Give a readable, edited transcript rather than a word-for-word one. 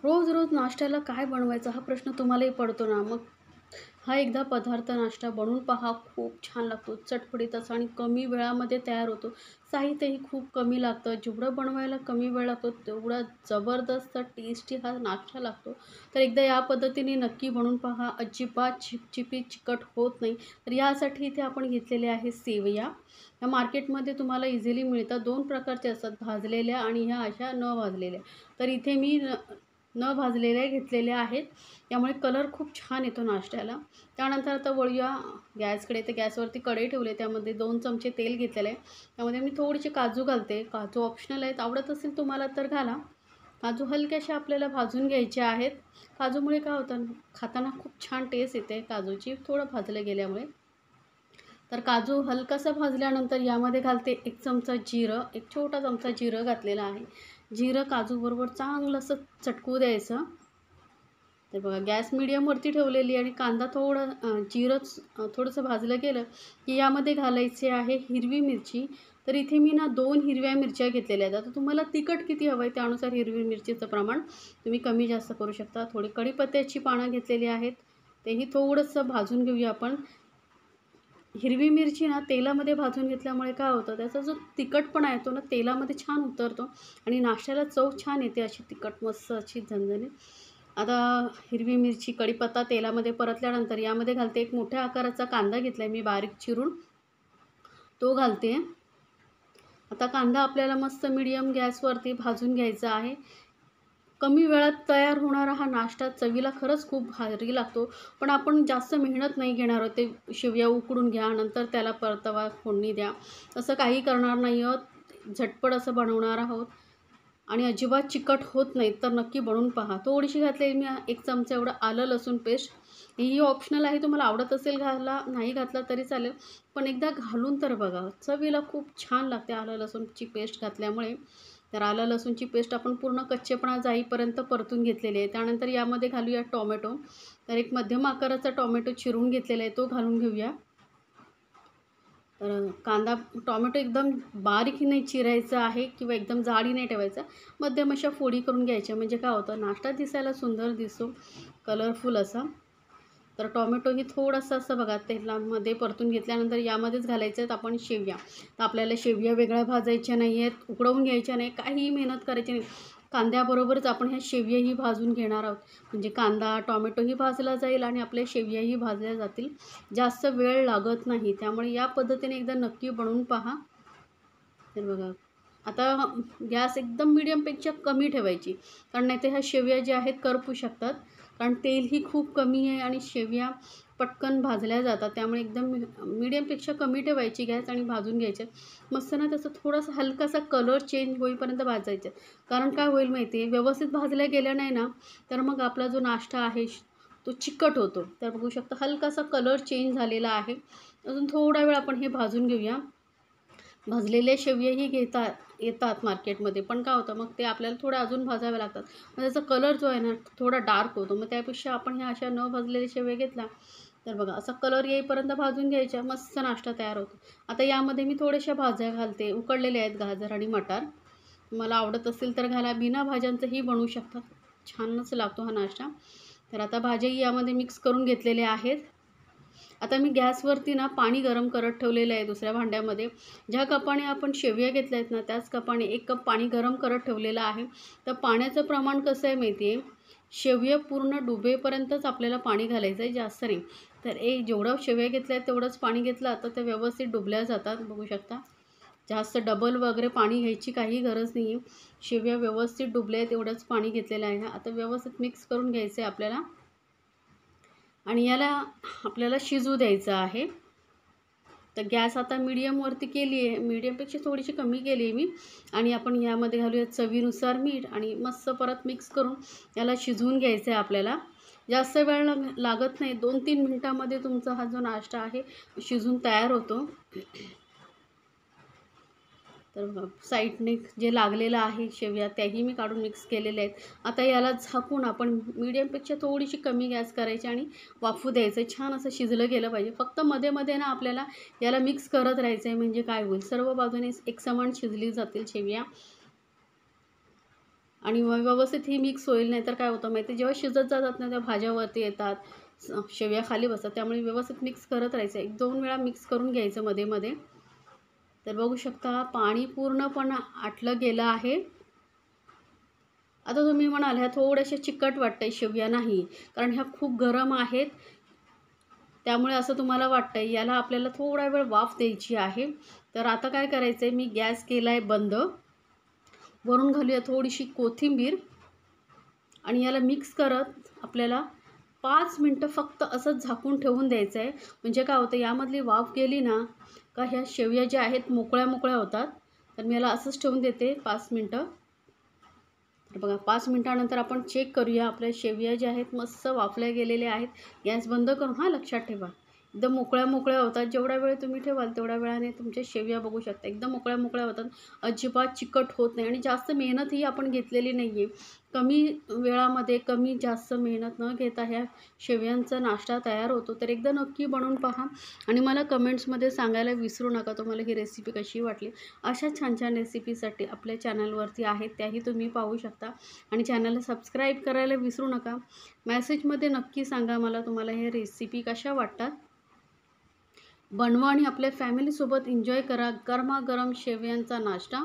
रोज रोज नाश्त्याला काय बनवायचा हा प्रश्न तुम्हालाही पडतो ना. मग हा एकदा पदार्थ नाश्ता बनवून पहा, खूप छान लागतो, चटपटीत असा आणि कमी वेळामध्ये तयार होतो. साहित्यही खूप कमी लागतं. जेवढं बनवायला कमी वेळ लागतो तेवढा जबरदस्त टेस्टी हा नाश्ता लागतो. तर एकदा या पद्धतीने नक्की बनवून पहा. अजिबात चिपचिपी चिकट होत नाही. तर यासाठी इथे आपण घेतलेले आहे सेवया. या मार्केटमध्ये तुम्हाला इझिली मिळतात. 2 प्रकारचे असतात, भाजलेल्या आणि ह्या अशा न भाजलेल्या. तर इथे मी न भाजलेल्या घेतलेल्या आहेत. त्यामुळे कलर खूप छान येतो नाश्त्याला. त्यानंतर आता वळूया गॅसकडे. तर गॅसवरती कढई ठेवली, त्यामध्ये 2 चमचे तेल घेतलेलं आहे. त्यामध्ये मी थोडेसे काजू घालते. काजू ऑप्शनल आहेत, आवडत असेल तुम्हाला तर घाला. काजू हलकेसे आपल्याला भाजून घ्यायचे आहेत. काजूमुळे काय होतं, खाताना खूप छान टेस्ट येते काजूची, थोडं भाजलं गेल्यामुळे. तर काजू हलकासा भाजल्यानंतर यामध्ये घालते 1 चमचा जिरं, 1 छोटा चमचा जिरं घातलेलं आहे. जिरं काजूबरोबर चांगलं असं चटकू द्यायचं. तर बघा गॅस मीडियमवरती ठेवलेली आणि कांदा थोडंसं भाजलं गेलं की यामध्ये घालायचे आहे हिरवी मिरची. तर इथे मी ना 2 हिरव्या मिरच्या घेतलेल्या आहेत. आता तुम्हाला तिखट किती हवं आहे त्यानुसार हिरवी मिरचीचं प्रमाण तुम्ही कमी जास्त करू शकता. थोडी कढीपत्त्याची पानं घेतलेली आहेत, तेही थोडंसं भाजून घेऊया आपण. हिरवी मिरची ना तेलामध्ये भाजून घेतल्यामुळे काय होतं, त्याचा जो तिखटपणा येतो ना तेलामध्ये छान उतरतो आणि नाश्त्याला चव छान येते, अशी तिखट मस्त अशी झणझणीत. आता हिरवी मिरची, कढीपत्ता तेलामध्ये परतल्यानंतर यामध्ये घालते. एक मोठ्या आकाराचा कांदा घेतला आहे मी बारीक चिरून, तो घालते. आता कांदा आपल्याला मस्त मीडियम गॅसवरती भाजून घ्यायचा आहे. कमी वेळात तयार होणारा हा नाश्ता चवीला खरंच खूप भारी लागतो. पण आपण जास्त मेहनत नाही घेणार आहोत. ते शेवया उकडून घ्या, नंतर त्याला परतवा, फोडणी द्या, असं काही करणार नाही आहोत. झटपट असं बनवणार आहोत आणि अजिबात चिकट होत नाहीत. तर नक्की बनवून पहा. थोडीशी घातलेली मी 1 चमचा एवढं आलं लसूण पेस्ट. ही ऑप्शनल आहे, तुम्हाला आवडत असेल घाला, नाही घातला तरी चालेल. पण एकदा घालून तर बघा, चवीला खूप छान लागते आलं लसूणची पेस्ट घातल्यामुळे. तर आलं लसूणची पेस्ट आपण पूर्ण कच्चेपणा जाईपर्यंत परतून घेतलेली आहे. त्यानंतर यामध्ये घालूया टोमॅटो. तर एक मध्यम आकाराचा टोमॅटो चिरून घेतलेला आहे, तो घालून घेऊया. तर टोमॅटो एकदम बारीक नाही चिरायचा आहे किंवा एकदम जाडी नाही ठेवायचा. मध्यम अशा फोडी करून घ्यायच्या, म्हणजे काय होतं नाश्ता दिसायला सुंदर दिसतो, कलरफुल असा. तर टोमॅटोही थोडंसं असं बघा तेलामध्ये परतून घेतल्यानंतर यामध्येच घालायचं आहेत आपण शेवया. तर आपल्याला शेवया वेगळ्या भाजायच्या नाही आहेत, उकडवून घ्यायच्या नाही, काहीही मेहनत करायची नाही. कांद्याबरोबरच आपण ह्या शेवयाही भाजून घेणार आहोत. म्हणजे कांदा, टोमॅटोही भाजला जाईल आणि आपल्या शेवयाही भाजल्या जातील. जास्त वेळ लागत नाही. त्यामुळे या पद्धतीने एकदा नक्की बनवून पहा. तर बघा, आता गॅस एकदम मीडियमपेक्षा कमी ठेवायची, कारण नाहीतर ह्या शेवया ज्या आहेत करपू शकतात. कारण तेलही खूप कमी आहे आणि शेवया पटकन भाजल्या जातात. त्यामुळे एकदम मीडियमपेक्षा कमी ठेवायची गॅस आणि भाजून घ्यायच्या. मस्त ना त्याचा थोडासा हलकासा कलर चेंज होईपर्यंत भाजायचं. कारण काय होईल माहिती आहे, व्यवस्थित भाजल्या गेल्या नाही ना, तर मग आपला जो नाश्ता आहे तो चिकट होतो. तर बघू शकता हलकासा कलर चेंज झालेला आहे. अजून थोडा वेळ आपण हे भाजून घेऊया. भाजलेले शेवयाही येतात मार्केटमध्ये, पण काय होतं मग ते आपल्याला थोडं अजून भाजावे लागतात. मग त्याचा कलर जो आहे ना थोडा डार्क होतो. मग त्यापेक्षा आपण ह्या अशा न भाजलेले शेवया घेतला तर बघा असा कलर येईपर्यंत भाजून घ्यायच्या, मस्त नाश्ता तयार होतो. आता यामध्ये मी थोड्याशा भाज्या घालते, उकडलेले आहेत गाजर आणि मटार. मला आवडत असेल तर घाला, बिना भाज्यांचंही बनवू शकता, छानच लागतो हा नाश्ता. तर आता भाज्याही यामध्ये मिक्स करून घेतलेल्या आहेत. आता मी गॅसवरती ना पाणी गरम करत ठेवलेलं आहे दुसऱ्या भांड्यामध्ये. ज्या कपाने आपण शेवया घेतल्या आहेत ना त्याच कपाने 1 कप पाणी गरम करत ठेवलेलं आहे. तर पाण्याचं प्रमाण कसं आहे माहिती आहे, शेवया पूर्ण डुबेपर्यंतच आपल्याला पाणी घालायचं आहे, जास्त नाही. तर जेवढं शेवया घेतल्या आहेत तेवढंच पाणी घेतलं तर ते व्यवस्थित डुबल्या जातात, बघू शकता. जास्त डबल वगैरे पाणी घ्यायची काही गरज नाही आहे. शेवया व्यवस्थित डुबल्या आहेत एवढंच पाणी घेतलेलं आहे. आता व्यवस्थित मिक्स करून घ्यायचं आहे आपल्याला आणि याला आपल्याला शिजू द्यायचं आहे. तर गॅस आता मीडियमवरती केली आहे, मीडियमपेक्षा थोडीशी कमी केली आहे मी. आणि आपण यामध्ये घालूया चवीनुसार मीठ आणि मस्त परत मिक्स करून याला शिजवून घ्यायचं आहे आपल्याला. जास्त वेळ लागत नाही, 2-3 मिनिटामध्ये तुमचा हा जो नाश्ता आहे शिजून तयार होतो. तर साईडने जे लागलेलं आहे शेवया त्याही मी काढून मिक्स केलेले आहेत. आता याला झाकून आपण मीडियमपेक्षा थोडीशी कमी गॅस करायची आणि वाफू द्यायचं. छान असं शिजलं गेलं पाहिजे. फक्त मध्ये मध्ये ना आपल्याला याला मिक्स करत राहायचं आहे, म्हणजे काय होईल सर्व बाजूने एकसमान शिजली जातील शेवया. आणि मग व्यवस्थित ही मिक्स होईल. नाही तर काय होतं माहिती आहे, जेव्हा शिजत जातात ना त्या भाज्या वरती येतात, शेवया खाली बसतात. त्यामुळे व्यवस्थित मिक्स करत राहायचं. 1-2 वेळा मिक्स करून घ्यायचं मध्ये मध्ये. तर बघू शकता पाणी पूर्णपणे आटलं गेलं आहे. आता तुम्ही म्हणाल ह्या थोड्याशा चिकट वाटतंय शेवया. नाही, कारण ह्या खूप गरम आहेत, त्यामुळे असं तुम्हाला वाटतंय. याला आपल्याला थोडा वेळ वाफ द्यायची आहे. तर आता काय करायचं आहे, मी गॅस केला आहे बंद. वरून घालूया थोडीशी कोथिंबीर आणि याला मिक्स करत आपल्याला 5 मिनटं फक्त असंच झाकून ठेवून द्यायचं आहे. म्हणजे काय होतं, यामधली वाफ गेली ना का ह्या शेवया ज्या आहेत मोकळ्या मोकळ्या होतात. तर मी याला असंच ठेवून देते 5 मिनटं. तर बघा 5 मिनटानंतर आपण चेक करूया. आपल्या शेवया ज्या आहेत मस्त वाफल्या गेलेल्या आहेत. गॅस बंद करून, हां लक्षात ठेवा, एकदम मोकळ्या मोकळ्या होतात. जेवढा वेळ तुम्ही ठेवाल तेवढ्या वेळाने तुमच्या शेवया बघू शकता एकदम मोकळ्या मोकळ्या होतात. अजिबात चिकट होत नाही आणि जास्त मेहनतही आपण घेतलेली नाही आहे. कमी वेळामध्ये कमी जास्त मेहनत न घेता ह्या शेवयांचा नाश्ता तयार होतो. तर एकदा नक्की बनवून पहा आणि मला कमेंट्समध्ये सांगायला विसरू नका तुम्हाला ही रेसिपी कशी वाटली. अशा छान छान रेसिपीसाठी आपल्या चॅनलवरती आहेत, त्याही तुम्ही पाहू शकता. आणि चॅनलला सबस्क्राईब करायला विसरू नका. मेसेजमध्ये नक्की सांगा मला तुम्हाला हे रेसिपी कशा वाटतात. बनवा आणि आपल्या फॅमिलीसोबत एन्जॉय करा गरमागरम शेवयांचा नाश्ता.